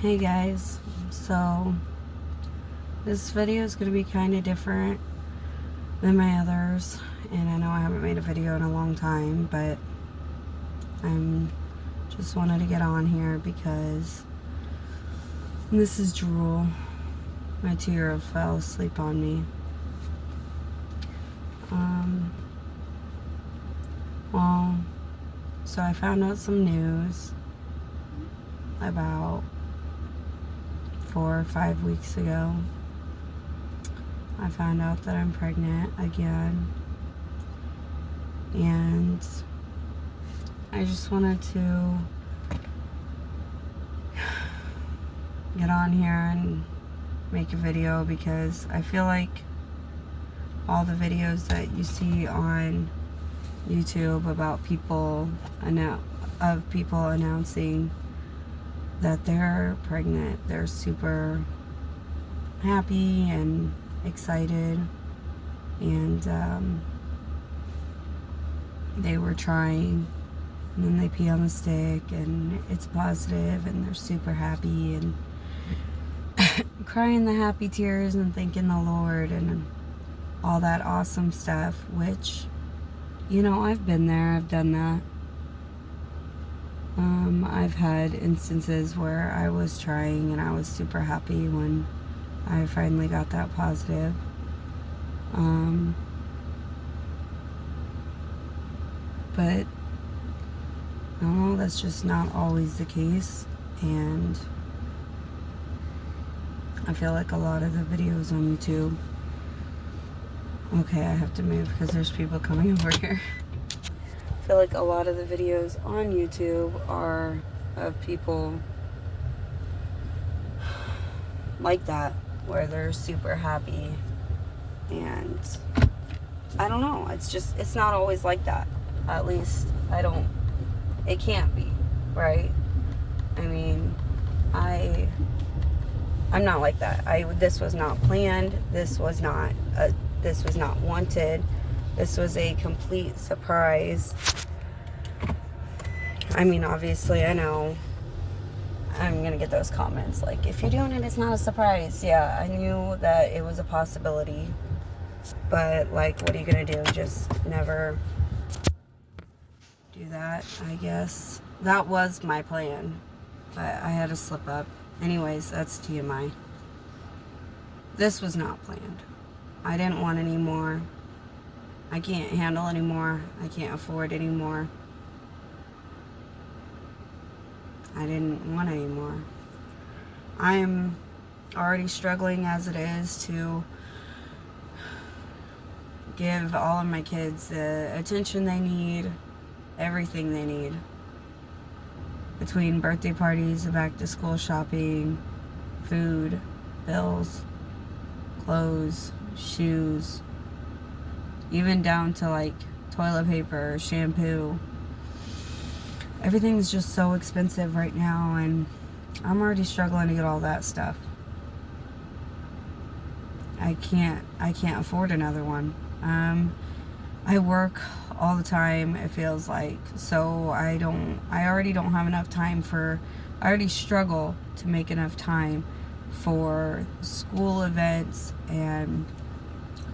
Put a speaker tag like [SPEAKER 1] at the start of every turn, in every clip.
[SPEAKER 1] Hey guys, so this video is going to be kind of different than my others, and I know I haven't made a video in a long time, but I'm just wanted to get on here because this is Drool. My 2-year-old fell asleep on me. Well, so I found out some news about 4 or 5 weeks ago. I found out that I'm pregnant again, and I just wanted to get on here and make a video because I feel like all the videos that you see on YouTube about people announcing that they're pregnant, they're super happy and excited, and they were trying, and then they pee on the stick and it's positive and they're super happy and crying the happy tears and thanking the Lord and all that awesome stuff, which, you know, I've been there, I've done that. I've had instances where I was trying and I was super happy when I finally got that positive. But I don't know, that's just not always the case, and I feel like a lot of the videos on YouTube, okay, I have to move because there's people coming over here. I feel like a lot of the videos on YouTube are of people like that, where they're super happy, and I don't know, it's not always like that. At least it can't be, right? I mean, I'm not like that. This was not planned. This was not wanted. This was a complete surprise. I mean, obviously, I know I'm gonna get those comments like, if you're doing it, it's not a surprise. Yeah, I knew that it was a possibility, but like, what are you gonna do? Just never do that, I guess. That was my plan, but I had to slip up. Anyways, that's TMI. This was not planned. I didn't want any more. I can't handle anymore. I can't afford anymore. I didn't want any more. I'm already struggling as it is to give all of my kids the attention they need, everything they need. Between birthday parties, back to school shopping, food, bills, clothes, shoes, even down to like toilet paper, shampoo. Everything's just so expensive right now, and I'm already struggling to get all that stuff. I can't afford another one. I work all the time, it feels like, so I already don't have enough time I already struggle to make enough time for school events and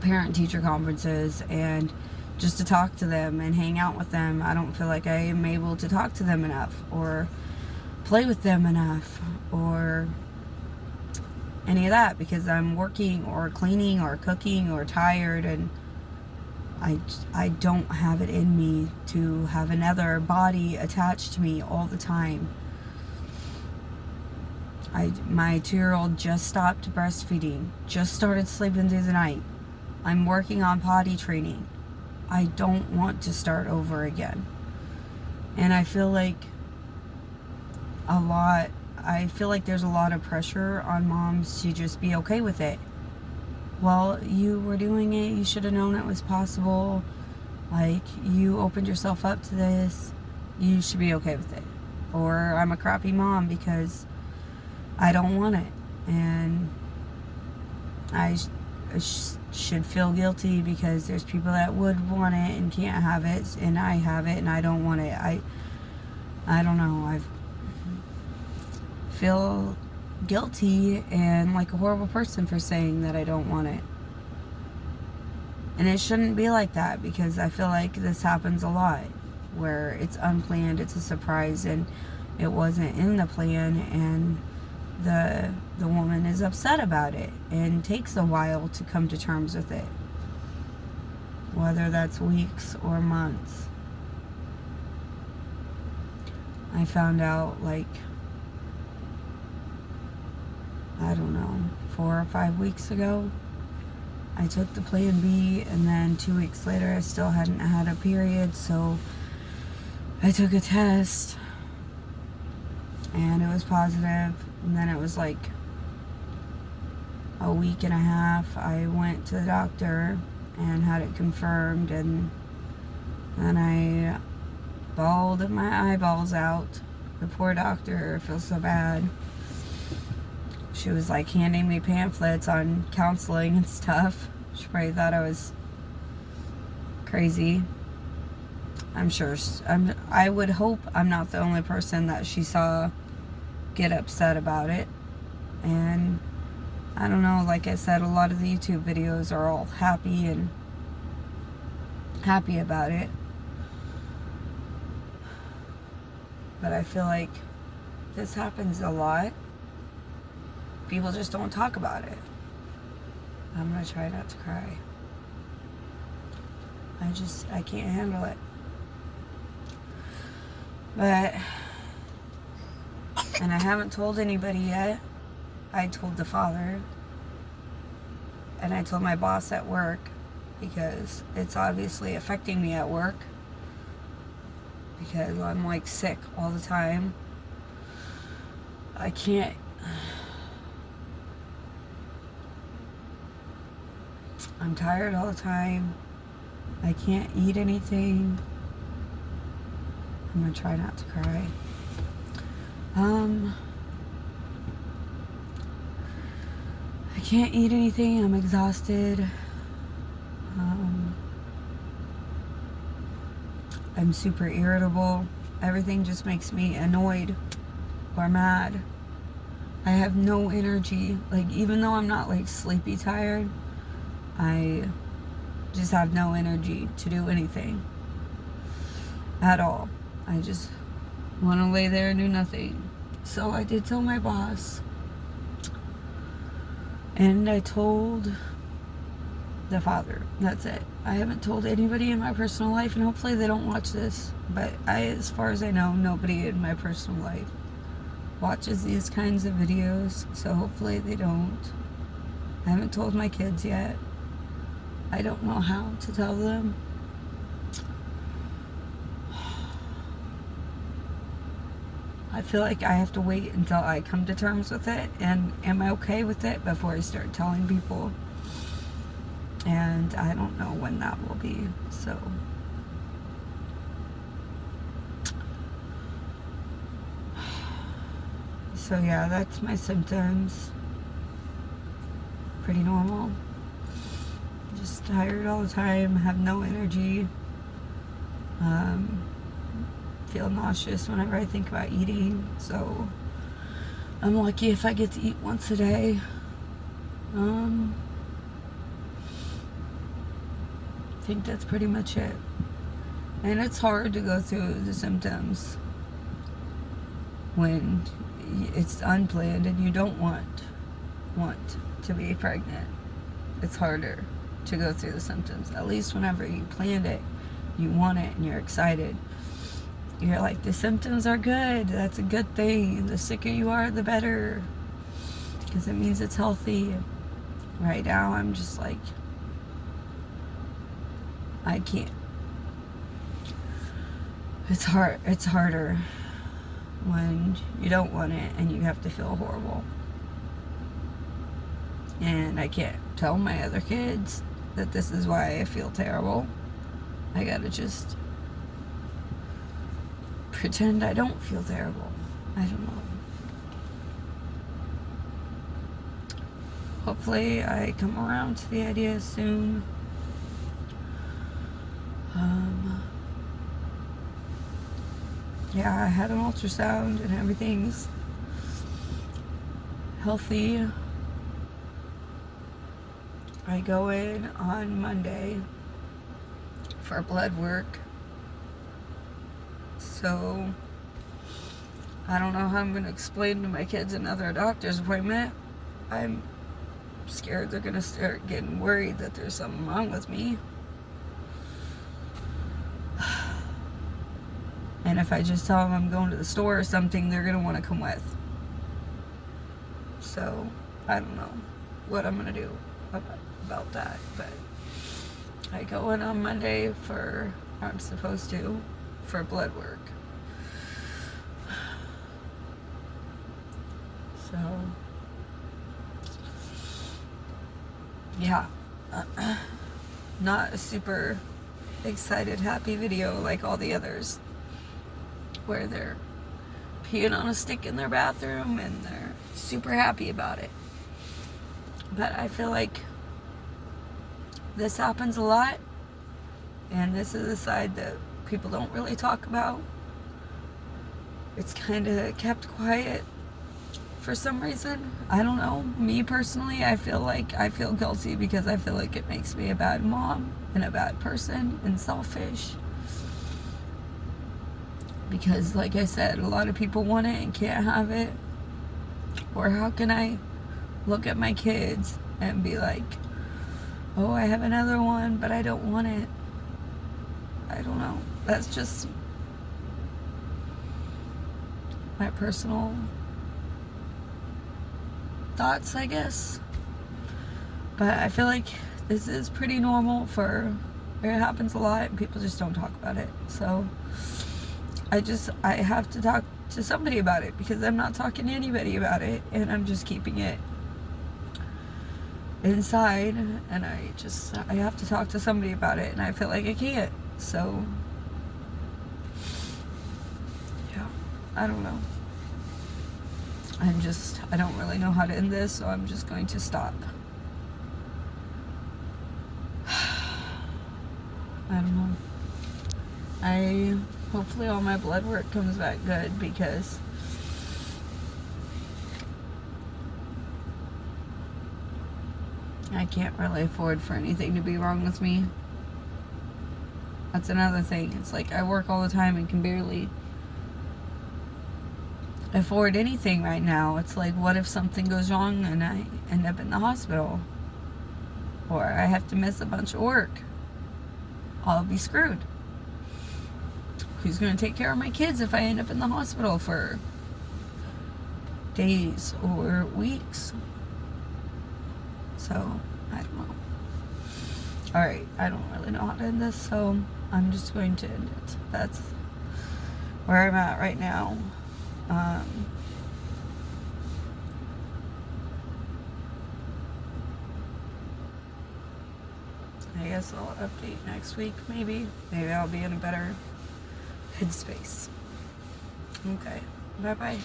[SPEAKER 1] parent-teacher conferences and just to talk to them and hang out with them. I don't feel like I am able to talk to them enough or play with them enough or any of that because I'm working or cleaning or cooking or tired, and I don't have it in me to have another body attached to me all the time. My 2-year-old just stopped breastfeeding, just started sleeping through the night. I'm working on potty training. I don't want to start over again. And I feel like there's a lot of pressure on moms to just be okay with it. Well, you were doing it, you should have known it was possible. Like, you opened yourself up to this, you should be okay with it. Or I'm a crappy mom because I don't want it, and I should feel guilty because there's people that would want it and can't have it, and I have it and I don't want it. I don't know. I feel guilty and like a horrible person for saying that I don't want it. And it shouldn't be like that, because I feel like this happens a lot where it's unplanned, it's a surprise, and it wasn't in the plan, and the woman is upset about it and takes a while to come to terms with it, whether that's weeks or months. I found out like, I don't know, 4 or 5 weeks ago. I took the Plan B, and then 2 weeks later I still hadn't had a period, so I took a test and it was positive. And then it was like a week and a half. I went to the doctor and had it confirmed, and then I bawled my eyeballs out. The poor doctor, feels so bad. She was like handing me pamphlets on counseling and stuff. She probably thought I was crazy. I'm sure. I would hope I'm not the only person that she saw get upset about it. And I don't know, like I said, a lot of the YouTube videos are all happy about it. But I feel like this happens a lot. People just don't talk about it. I'm gonna try not to cry. I can't handle it. But, and I haven't told anybody yet. I told the father, and I told my boss at work, because it's obviously affecting me at work, because I'm like sick all the time. I can't. I'm tired all the time. I can't eat anything. I'm gonna try not to cry. I can't eat anything. I'm exhausted. I'm super irritable. Everything just makes me annoyed or mad. I have no energy. Like, even though I'm not like sleepy tired, I just have no energy to do anything at all. I just want to lay there and do nothing. So I did tell my boss, and I told the father. That's it. I haven't told anybody in my personal life, and hopefully they don't watch this, but as far as I know, nobody in my personal life watches these kinds of videos, so hopefully they don't. I haven't told my kids yet. I don't know how to tell them. I feel like I have to wait until I come to terms with it and am I okay with it before I start telling people. And I don't know when that will be. So yeah, that's my symptoms. Pretty normal. Just tired all the time, have no energy. Feel nauseous whenever I think about eating. So I'm lucky if I get to eat once a day. I think that's pretty much it. And it's hard to go through the symptoms when it's unplanned and you don't want to be pregnant. It's harder to go through the symptoms. At least whenever you planned it, you want it and you're excited. You're like, the symptoms are good. That's a good thing. The sicker you are, the better, because it means it's healthy. Right now, I'm just like, I can't. It's hard. It's harder when you don't want it and you have to feel horrible. And I can't tell my other kids that this is why I feel terrible. I gotta just pretend I don't feel terrible. I don't know. Hopefully I come around to the idea soon. Yeah, I had an ultrasound and healthy. I go in on Monday for blood work. So I don't know how I'm going to explain to my kids another doctor's appointment. I'm scared they're going to start getting worried that there's something wrong with me. And if I just tell them I'm going to the store or something, they're going to want to come with. So I don't know what I'm going to do about that. But I go in on Monday for, I'm supposed to, for blood work. So, yeah. Not a super excited, happy video like all the others, where they're peeing on a stick in their bathroom and they're super happy about it. But I feel like this happens a lot, and this is a side that people don't really talk about. It's kind of kept quiet for some reason. I don't know. Me personally, I feel guilty because I feel like it makes me a bad mom and a bad person and selfish. Because, like I said, a lot of people want it and can't have it. Or how can I look at my kids and be like, oh, I have another one, but I don't want it? I don't know. That's just my personal thoughts, I guess. But I feel like this is pretty normal for, it happens a lot and people just don't talk about it. So I have to talk to somebody about it because I'm not talking to anybody about it, and I'm just keeping it inside, and I have to talk to somebody about it, and I feel like I can't. So yeah, I don't know. I don't really know how to end this, so I'm just going to stop. I don't know. Hopefully all my blood work comes back good, because I can't really afford for anything to be wrong with me. That's another thing. It's like I work all the time and can barely afford anything right now. It's like, what if something goes wrong and I end up in the hospital? Or I have to miss a bunch of work. I'll be screwed. Who's going to take care of my kids if I end up in the hospital for days or weeks? So, I don't know. Alright, I don't really know how to end this, so I'm just going to end it. That's where I'm at right now. I guess I'll update next week, maybe. Maybe I'll be in a better headspace. Okay. Bye-bye.